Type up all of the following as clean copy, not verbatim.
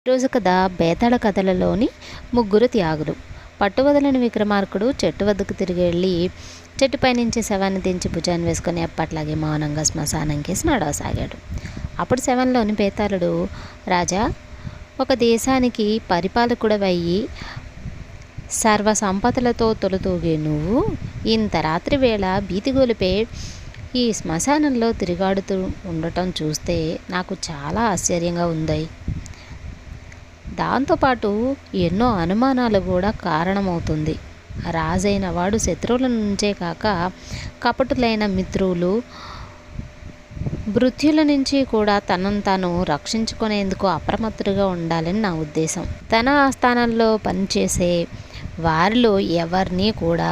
ఈరోజు కథ బేతాళ కథలలోని ముగ్గురు త్యాగులు. పట్టువదలని విక్రమార్కుడు చెట్టు వద్దకు తిరిగి వెళ్ళి చెట్టుపై నుంచి శవాన్ని దించి భుజాన్ని వేసుకొని ఎప్పట్లాగే మౌనంగా శ్మశానం కేసి నడవసాగాడు. అప్పుడు శవంలోని బేతాళుడు, రాజా, ఒక దేశానికి పరిపాలకుడవయ్యి సర్వ సంపదలతో తొలతూగే నువ్వు ఇంత రాత్రి వేళ భీతిగొలిపే ఈ శ్మశానంలో తిరిగాడుతూ ఉండటం చూస్తే నాకు చాలా ఆశ్చర్యంగా ఉంది. దాంతోపాటు ఎన్నో అనుమానాలు కూడా కారణమవుతుంది. రాజైన వాడు శత్రువుల నుంచే కాక కపటులైన మిత్రులు, మృత్యుల నుంచి కూడా తనను తాను రక్షించుకునేందుకు అప్రమత్తుగా ఉండాలని నా ఉద్దేశం. తన ఆస్థానంలో పనిచేసే వారిలో ఎవరిని కూడా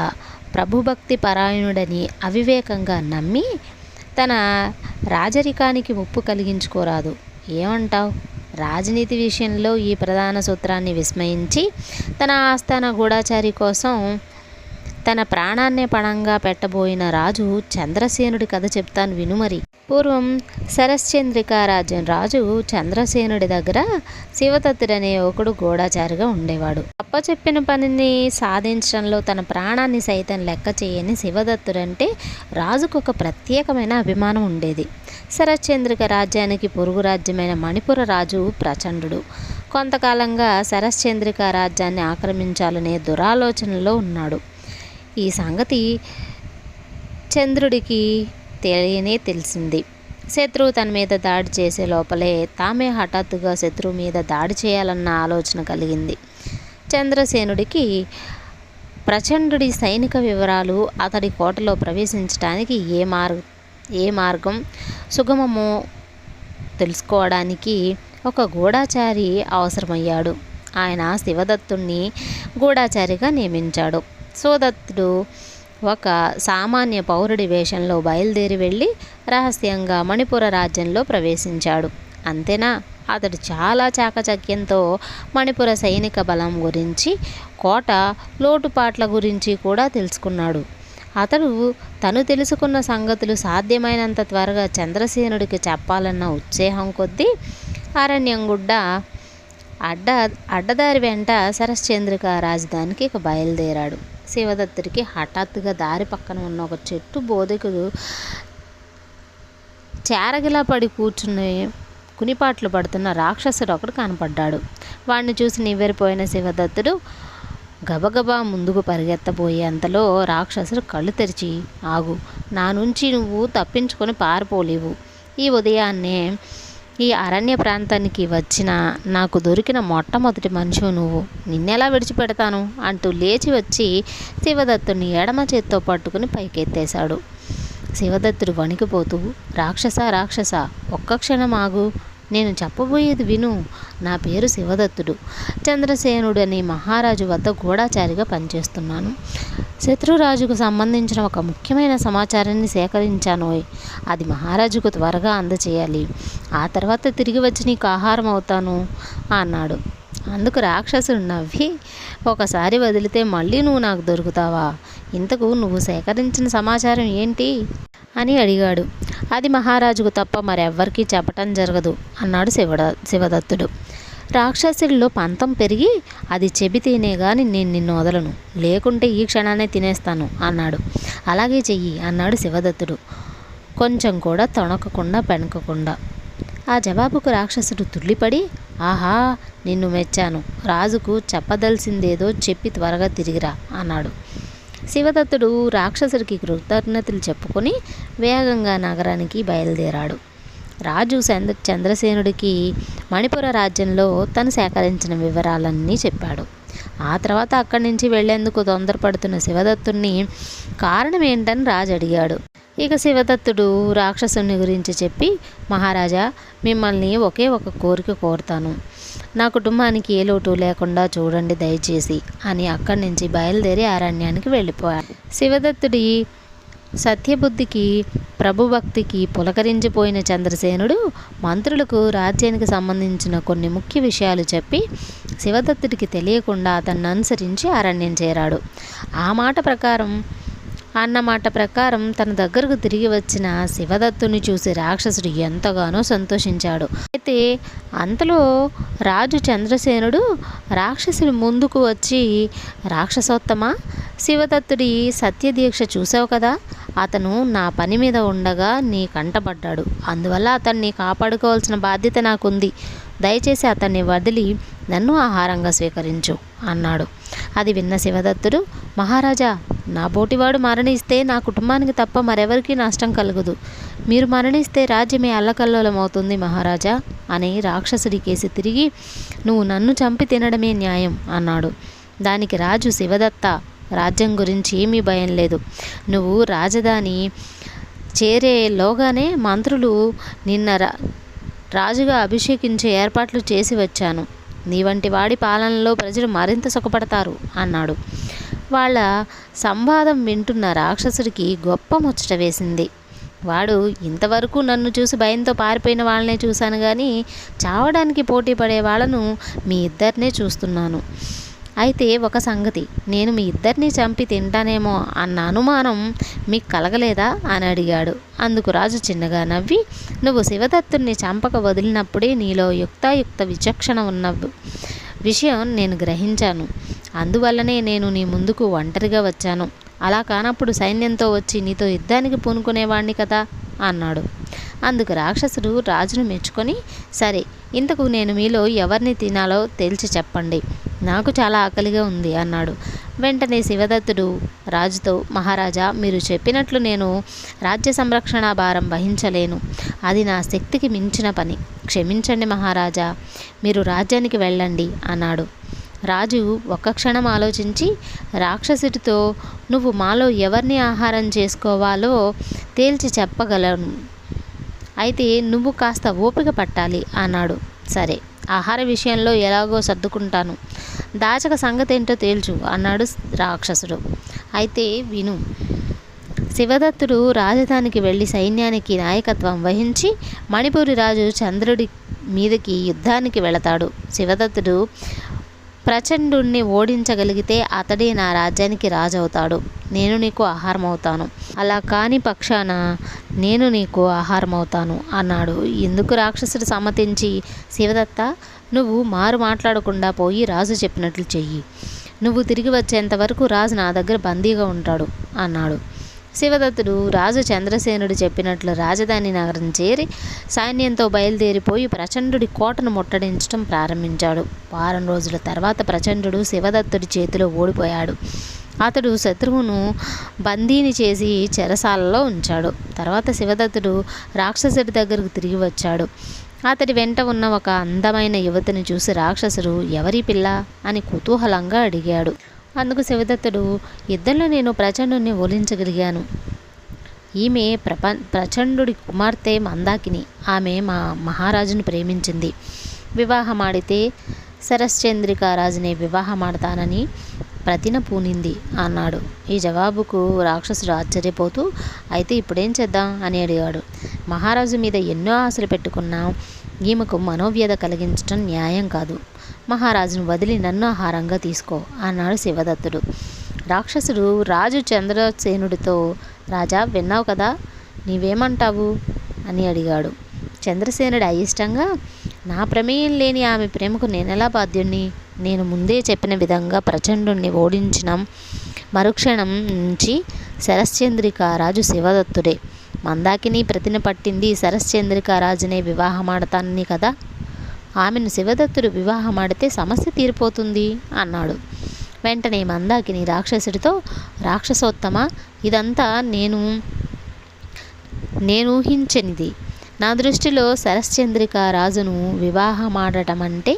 ప్రభుభక్తి పరాయణుడని అవివేకంగా నమ్మి తన రాజరికానికి ముప్పు కలిగించుకోరాదు. ఏమంటావు? రాజనీతి విషయంలో ఈ ప్రధాన సూత్రాన్ని విస్మరించి తన ఆస్థాన గూఢచారి కోసం తన ప్రాణాన్నే పణంగా పెట్టబోయిన రాజు చంద్రసేనుడి కథ చెప్తాను వినుమరి. పూర్వం శరశ్చంద్రిక రాజ్యం రాజు చంద్రసేనుడి దగ్గర శివదత్తుడనే ఒకడు గూఢచారిగా ఉండేవాడు. చెప్పిన పనిని సాధించడంలో తన ప్రాణాన్ని సైతం లెక్క చేయని శివదత్తుడంటే రాజుకు ఒక ప్రత్యేకమైన అభిమానం ఉండేది. శరశ్చంద్రిక రాజ్యానికి పొరుగు రాజ్యమైన మణిపుర రాజు ప్రచండు కొంతకాలంగా శరశ్చంద్రిక రాజ్యాన్ని ఆక్రమించాలనే దురాలోచనలో ఉన్నాడు. ఈ సంగతి చంద్రుడికి తెలిసింది. శత్రువు తన మీద దాడి చేసే లోపలే తామే హఠాత్తుగా శత్రువు మీద దాడి చేయాలన్న ఆలోచన కలిగింది. చంద్రసేనుడికి ప్రచండుడి సైనిక వివరాలు, అతడి కోటలో ప్రవేశించడానికి ఏ మార్గం సుగమమో తెలుసుకోవడానికి ఒక గూఢచారి అవసరమయ్యాడు. ఆయన శివదత్తుణ్ణి గూఢచారిగా నియమించాడు. శివదత్తుడు ఒక సామాన్య పౌరుడి వేషంలో బయలుదేరి వెళ్ళి రహస్యంగా మణిపుర రాజ్యంలో ప్రవేశించాడు. అంతేనా, అతడు చాలా చాకచక్యంతో మణిపుర సైనిక బలం గురించి, కోట లోటుపాట్ల గురించి కూడా తెలుసుకున్నాడు. అతడు తను తెలుసుకున్న సంగతులు సాధ్యమైనంత త్వరగా చంద్రసేనుడికి చెప్పాలన్న ఉత్సాహం కొద్దీ అరణ్యం గుడ్డ అడ్డదారి వెంట శరశ్చంద్రిక రాజధానికి బయలుదేరాడు. శివదత్తుడికి హఠాత్తుగా దారి పక్కన ఉన్న ఒక చెట్టు బోధకుడు చేరగిలా పడి కూర్చుని కునిపాట్లు పడుతున్న రాక్షసుడు ఒకడు కనపడ్డాడు. వాడిని చూసి నివ్వెరిపోయిన శివదత్తుడు గబగబా ముందుకు పరిగెత్తబోయేంతలో రాక్షసుడు కళ్ళు తెరిచి, ఆగు, నా నుంచి నువ్వు తప్పించుకొని పారిపోలేవు. ఈ ఉదయాన్నే ఈ అరణ్య ప్రాంతానికి వచ్చిన నాకు దొరికిన మొట్టమొదటి మనిషి నువ్వు. నిన్నెలా విడిచిపెడతాను అంటూ లేచి వచ్చి శివదత్తుని ఎడమ చేత్తో పట్టుకుని పైకెత్తేశాడు. శివదత్తుడు వణికిపోతూ, రాక్షస ఒక్క క్షణం ఆగు, నేను చెప్పబోయేది విను. నా పేరు శివదత్తుడు. చంద్రసేనుడు అనే మహారాజు వద్ద గూఢచారిగా పనిచేస్తున్నాను. శత్రురాజుకు సంబంధించిన ఒక ముఖ్యమైన సమాచారాన్ని సేకరించాను. అది మహారాజుకు త్వరగా అందచేయాలి. ఆ తర్వాత తిరిగి వచ్చి నీకు ఆహారం అవుతాను అన్నాడు. అందుకు రాక్షసుడు నవ్వి, ఒకసారి వదిలితే మళ్ళీ నువ్వు నాకు దొరుకుతావా? ఇంతకు నువ్వు సేకరించిన సమాచారం ఏంటి అని అడిగాడు. అది మహారాజుకు తప్ప మరెవ్వరికీ చెప్పటం జరగదు అన్నాడు శివదత్తుడు. రాక్షసుల్లో పంతం పెరిగి, అది చెబితేనే గాని నేను నిన్ను వదలను, లేకుంటే ఈ క్షణాన్నే తినేస్తాను అన్నాడు. అలాగే చెయ్యి అన్నాడు శివదత్తుడు, కొంచెం కూడా తొణకకుండా పెనకకుండా. ఆ జవాబుకు రాక్షసుడు తుళ్ళిపడి, ఆహా, నిన్ను మెచ్చాను. రాజుకు చెప్పదలసిందేదో చెప్పి త్వరగా తిరిగిరా అన్నాడు. శివదత్తుడు రాక్షసుడికి కృతజ్ఞతలు చెప్పుకొని వేగంగా నగరానికి బయలుదేరాడు. రాజు చంద్రసేనుడికి మణిపుర రాజ్యంలో తను సేకరించిన వివరాలన్నీ చెప్పాడు. ఆ తర్వాత అక్కడి నుంచి వెళ్లేందుకు తొందరపడుతున్న శివదత్తుడిని కారణం ఏంటని రాజు అడిగాడు. ఇక శివదత్తుడు రాక్షసుని గురించి చెప్పి, మహారాజా, మిమ్మల్ని ఒకే ఒక కోరిక కోరుతాను. నా కుటుంబానికి ఏ లోటు లేకుండా చూడండి దయచేసి అని అక్కడి నుంచి బయలుదేరి అరణ్యానికి వెళ్ళిపోయాడు. శివదత్తుడి సత్యబుద్ధికి, ప్రభుభక్తికి పులకరించిపోయిన చంద్రసేనుడు మంత్రులకు రాజ్యానికి సంబంధించిన కొన్ని ముఖ్య విషయాలు చెప్పి శివదత్తుడికి తెలియకుండా అతన్ని అనుసరించి అరణ్యం చేరాడు. ఆ మాట ప్రకారం అన్నమాట ప్రకారం తన దగ్గరకు తిరిగి వచ్చిన శివదత్తుని చూసి రాక్షసుడు ఎంతగానో సంతోషించాడు. అయితే అంతలో రాజు చంద్రసేనుడు రాక్షసుడి ముందుకు వచ్చి, రాక్షసోత్తమ, శివదత్తుడి సత్యదీక్ష చూసావు కదా, అతను నా పని మీద ఉండగా నీ కంటపడ్డాడు. అందువల్ల అతన్ని కాపాడుకోవాల్సిన బాధ్యత నాకుంది. దయచేసి అతన్ని వదిలి నన్ను ఆహారంగా స్వీకరించు అన్నాడు. అది విన్న శివదత్తుడు, మహారాజా, నా బోటివాడు మరణిస్తే నా కుటుంబానికి తప్ప మరెవరికీ నష్టం కలుగదు. మీరు మరణిస్తే రాజ్యమే అల్లకల్లోలమవుతుంది మహారాజా అని రాక్షసుడి కేసి తిరిగి, నువ్వు నన్ను చంపి తినడమే న్యాయం అన్నాడు. దానికి రాజు, శివదత్త, రాజ్యం గురించి ఏమీ భయం లేదు. నువ్వు రాజధాని చేరేలోగానే మంత్రులు నిన్న రాజుగా అభిషేకించే ఏర్పాట్లు చేసి వచ్చాను. నీ వంటి వాడి పాలనలో ప్రజలు మరింత సుఖపడతారు అన్నాడు. వాళ్ళ సంవాదం వింటున్న రాక్షసుడికి గొప్ప ముచ్చట వేసింది. వాడు, ఇంతవరకు నన్ను చూసి భయంతో పారిపోయిన వాళ్ళనే చూశాను కానీ చావడానికి పోటీ పడే వాళ్ళను మీ ఇద్దరినే చూస్తున్నాను. అయితే ఒక సంగతి, నేను మీ ఇద్దరిని చంపి తింటానేమో అన్న అనుమానం మీకు కలగలేదా అని అడిగాడు. అందుకు రాజు చిన్నగా నవ్వి, నువ్వు శివదత్తుని చంపక వదిలినప్పుడే నీలో యుక్తాయుక్త విచక్షణ ఉన్న విషయం నేను గ్రహించాను. అందువల్లనే నేను నీ ముందుకు ఒంటరిగా వచ్చాను. అలా కానప్పుడు సైన్యంతో వచ్చి నీతో యుద్ధానికి పూనుకునేవాణ్ణి కదా అన్నాడు. అందుకు రాక్షసుడు రాజును మెచ్చుకొని, సరే, ఇంతకు నేను మీలో ఎవరిని తినాలో తేల్చి చెప్పండి, నాకు చాలా ఆకలిగా ఉంది అన్నాడు. వెంటనే శివదత్తుడు రాజుతో, మహారాజా, మీరు చెప్పినట్లు నేను రాజ్య సంరక్షణ భారం వహించలేను. అది నా శక్తికి మించిన పని. క్షమించండి మహారాజా, మీరు రాజ్యానికి వెళ్ళండి అన్నాడు. రాజు ఒక్క క్షణం ఆలోచించి రాక్షసుడితో, నువ్వు మాలో ఎవరిని ఆహారం చేసుకోవాలో తేల్చి చెప్పగలను, అయితే నువ్వు కాస్త ఓపిక పట్టాలి అన్నాడు. సరే, ఆహార విషయంలో ఎలాగో సర్దుకుంటాను, దాచక సంగతి ఏంటో తేల్చు అన్నాడు రాక్షసుడు. అయితే విను. శివదత్తుడు రాజధానికి వెళ్ళి సైన్యానికి నాయకత్వం వహించి మణిపూరి రాజు చంద్రుడి మీదకి యుద్ధానికి వెళతాడు. శివదత్తుడు ప్రచండుణ్ణి ఓడించగలిగితే అతడే నా రాజ్యానికి రాజు అవుతాడు. నేను నీకు ఆహారం అవుతాను. అలా కాని పక్షాన నేను నీకు ఆహారం అవుతాను అన్నాడు. ఇందుకు రాక్షసుడు సమ్మతించి, శివదత్త, నువ్వు మారు మాట్లాడకుండా పోయి రాజు చెప్పినట్లు చెయ్యి. నువ్వు తిరిగి వచ్చేంత వరకు రాజు నా దగ్గర బందీగా ఉంటాడు అన్నాడు. శివదత్తుడు రాజు చంద్రసేనుడు చెప్పినట్లు రాజధాని నగరం చేరి సైన్యంతో బయలుదేరిపోయి ప్రచండుడి కోటను ముట్టడించడం ప్రారంభించాడు. వారం రోజుల తర్వాత ప్రచండుడు శివదత్తుడి చేతిలో ఓడిపోయాడు. అతడు శత్రువును బందీని చేసి చెరసాలలో ఉంచాడు. తర్వాత శివదత్తుడు రాక్షసుడి దగ్గరకు తిరిగి వచ్చాడు. అతడి వెంట ఉన్న ఒక అందమైన యువతిని చూసి రాక్షసుడు, ఎవరి పిల్ల అని కుతూహలంగా అడిగాడు. అందుకు శివదత్తుడు, ఇద్దరిలో నేను ప్రచండుని ఓలించగలిగాను. ఈమె ప్రచండుడి కుమార్తె మందాకిని. ఆమె మా మహారాజును ప్రేమించింది. వివాహమాడితే శరశ్చంద్రికారాజునే వివాహమాడతానని ప్రతిన పూనింది అన్నాడు. ఈ జవాబుకు రాక్షసుడు ఆశ్చర్యపోతూ, అయితే ఇప్పుడేం చేద్దాం అని అడిగాడు. మహారాజు మీద ఎన్నో ఆశలు పెట్టుకున్నా ఈమెకు మనోవ్యధ కలిగించడం న్యాయం కాదు. మహారాజును వదిలి నన్ను ఆహారంగా తీసుకో అన్నాడు శివదత్తుడు. రాక్షసుడు రాజు చంద్రసేనుడితో, రాజా, విన్నావు కదా, నీవేమంటావు అని అడిగాడు. చంద్రసేనుడు అయిష్టంగా, నా ప్రమేయం లేని ఆమె ప్రేమకు నేనెలా బాధ్యుణ్ణి? నేను ముందే చెప్పిన విధంగా ప్రచండుణ్ణి ఓడించిన మరుక్షణం నుంచి శరశ్చంద్రికారాజు శివదత్తుడే. మందాకిని ప్రతిన పట్టింది శరశ్చంద్రికారాజునే వివాహమాడతానని కదా. ఆమెను శివదత్తుడు వివాహమాడితే సమస్య తీరిపోతుంది అన్నాడు. వెంటనే మందాకిని రాక్షసుడితో, రాక్షసోత్తమ, ఇదంతా నేను ఊహించనిది. నా దృష్టిలో శరశ్చంద్రిక రాజును వివాహమాడటం అంటే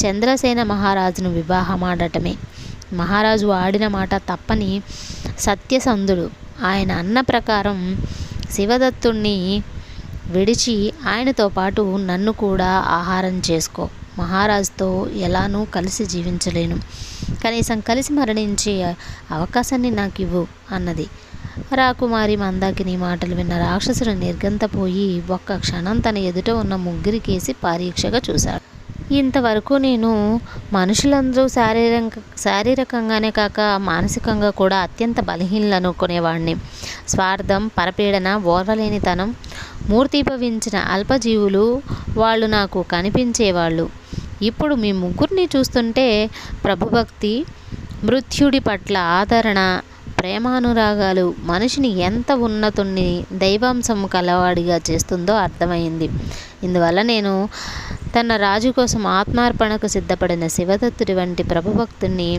చంద్రసేన మహారాజును వివాహమాడటమే. మహారాజు ఆడిన మాట తప్పని సత్యసంధుడు. ఆయన అన్న ప్రకారం శివదత్తుణ్ణి విడిచి ఆయనతో పాటు నన్ను కూడా ఆహారం చేసుకో. మహారాజుతో ఎలానూ కలిసి జీవించలేను. కనీసం కలిసి మరణించే అవకాశాన్ని నాకు ఇవ్వు అన్నది. రాకుమారి మందాకిని మాటలు విన్న రాక్షసుడు నిర్గంతపోయి ఒక్క క్షణం తన ఎదుట ఉన్న ముగ్గురి కేసి పరీక్షగా చూశాడు. ఇంతవరకు నేను మనుషులందరూ శారీరకంగానే కాక మానసికంగా కూడా అత్యంత బలహీనలు అనుకునేవాడిని. స్వార్థం, పరపీడన, ఓర్వలేనితనం మూర్తీభవించిన అల్పజీవులు వాళ్ళు నాకు కనిపించేవాళ్ళు. ఇప్పుడు మీ ముగ్గురిని చూస్తుంటే ప్రభుభక్తి, మృత్యుడి పట్ల ఆదరణ, ప్రేమానురాగాలు మనిషిని ఎంత ఉన్నతుణ్ణి, దైవాంశం కలవాడిగా చేస్తుందో అర్థమైంది. ఇందువల్ల నేను తన రాజు కోసం ఆత్మార్పణకు సిద్ధపడిన శివదత్తుడి వంటి ప్రభుభక్తుని,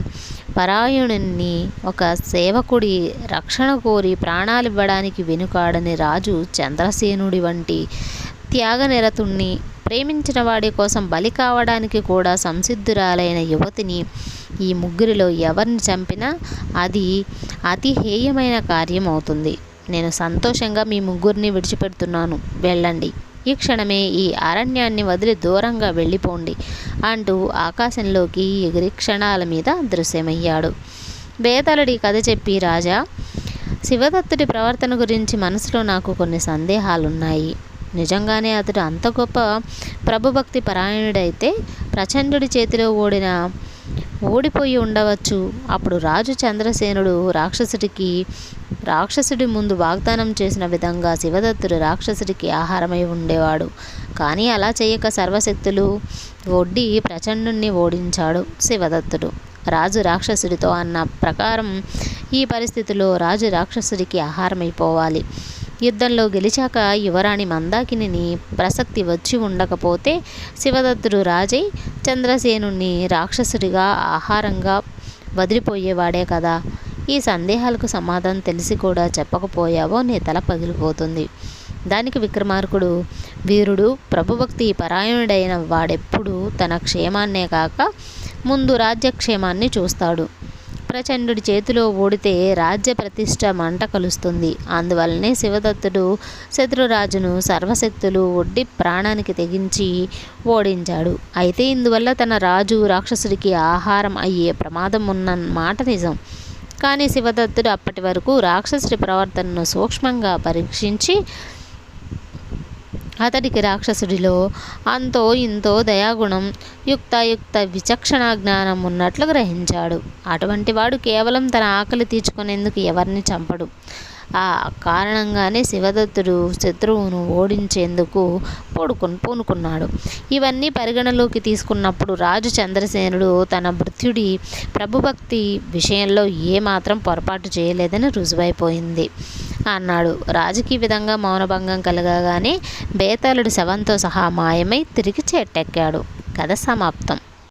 పరాయణుణ్ణి, ఒక సేవకుడి రక్షణ కోరి ప్రాణాలివ్వడానికి వెనుకాడని రాజు చంద్రసేనుడి వంటి త్యాగనిరతుణ్ణి, ప్రేమించిన వాడి కోసం బలి కావడానికి కూడా సంసిద్ధురాలైన యువతిని, ఈ ముగ్గురిలో ఎవరిని చంపినా అది అతి హేయమైన కార్యం అవుతుంది. నేను సంతోషంగా మీ ముగ్గురిని విడిచిపెడుతున్నాను. వెళ్ళండి. ఈ క్షణమే ఈ అరణ్యాన్ని వదిలి దూరంగా వెళ్ళిపోండి అంటూ ఆకాశంలోకి ఎగిరి క్షణాల మీద దృశ్యమయ్యాడు. బేతాళుడి కథ చెప్పి రాజా, శివదత్తుడి ప్రవర్తన గురించి మనసులో నాకు కొన్ని సందేహాలున్నాయి. నిజంగానే అతడు అంత గొప్ప ప్రభుభక్తి పరాయణుడైతే ప్రచండుడి చేతిలో ఓడిపోయి ఉండవచ్చు. అప్పుడు రాజు చంద్రసేనుడు రాక్షసుడి ముందు వాగ్దానం చేసిన విధంగా శివదత్తుడు రాక్షసుడికి ఆహారమై ఉండేవాడు. కానీ అలా చేయక సర్వశక్తులు ఒడ్డి ప్రచండుణ్ణి ఓడించాడు శివదత్తుడు. రాజు రాక్షసుడితో అన్న ప్రకారం ఈ పరిస్థితిలో రాజు రాక్షసుడికి ఆహారమైపోవాలి. యుద్ధంలో గెలిచాక యువరాణి మందాకిని ప్రసక్తి వచ్చి ఉండకపోతే శివదత్తుడు రాజై చంద్రసేనుణ్ణి రాక్షసుడిగా ఆహారంగా వదిలిపోయేవాడే కదా. ఈ సందేహాలకు సమాధానం తెలిసి కూడా చెప్పకపోయావో నీ తల పగిలిపోతుంది. దానికి విక్రమార్కుడు, వీరుడు, ప్రభుభక్తి పరాయణుడైన వాడెప్పుడు తన క్షేమాన్నే కాక ముందు రాజ్యక్షేమాన్ని చూస్తాడు. ప్రచండుడి చేతిలో ఓడితే రాజ్య ప్రతిష్ట మంట కలుస్తుంది. అందువల్లనే శివదత్తుడు శత్రురాజును సర్వశక్తులు ఒడ్డి ప్రాణానికి తెగించి ఓడించాడు. అయితే ఇందువల్ల తన రాజు రాక్షసుడికి ఆహారం అయ్యే ప్రమాదం ఉన్న మాట నిజం. కానీ శివదత్తుడు అప్పటి వరకు రాక్షసుడి ప్రవర్తనను సూక్ష్మంగా పరీక్షించి అతడికి రాక్షసుడిలో అంతో ఇంతో దయాగుణం, యుక్తాయుక్త విచక్షణ జ్ఞానం ఉన్నట్లు గ్రహించాడు. అటువంటి వాడు కేవలం తన ఆకలి తీర్చుకునేందుకు ఎవరిని చంపడు. ఆ కారణంగానే శివదత్తుడు శత్రువును ఓడించేందుకు పూనుకున్నాడు. ఇవన్నీ పరిగణలోకి తీసుకున్నప్పుడు రాజు చంద్రసేనుడు తన భృత్యుడి ప్రభుభక్తి విషయంలో ఏమాత్రం పొరపాటు చేయలేదని రుజువైపోయింది అన్నాడు. రాజుకి ఈ విధంగా మౌనభంగం కలగగానే బేతాళుడు శవంతో సహా మాయమై తిరిగి చెట్టెక్కాడు. కథ సమాప్తం.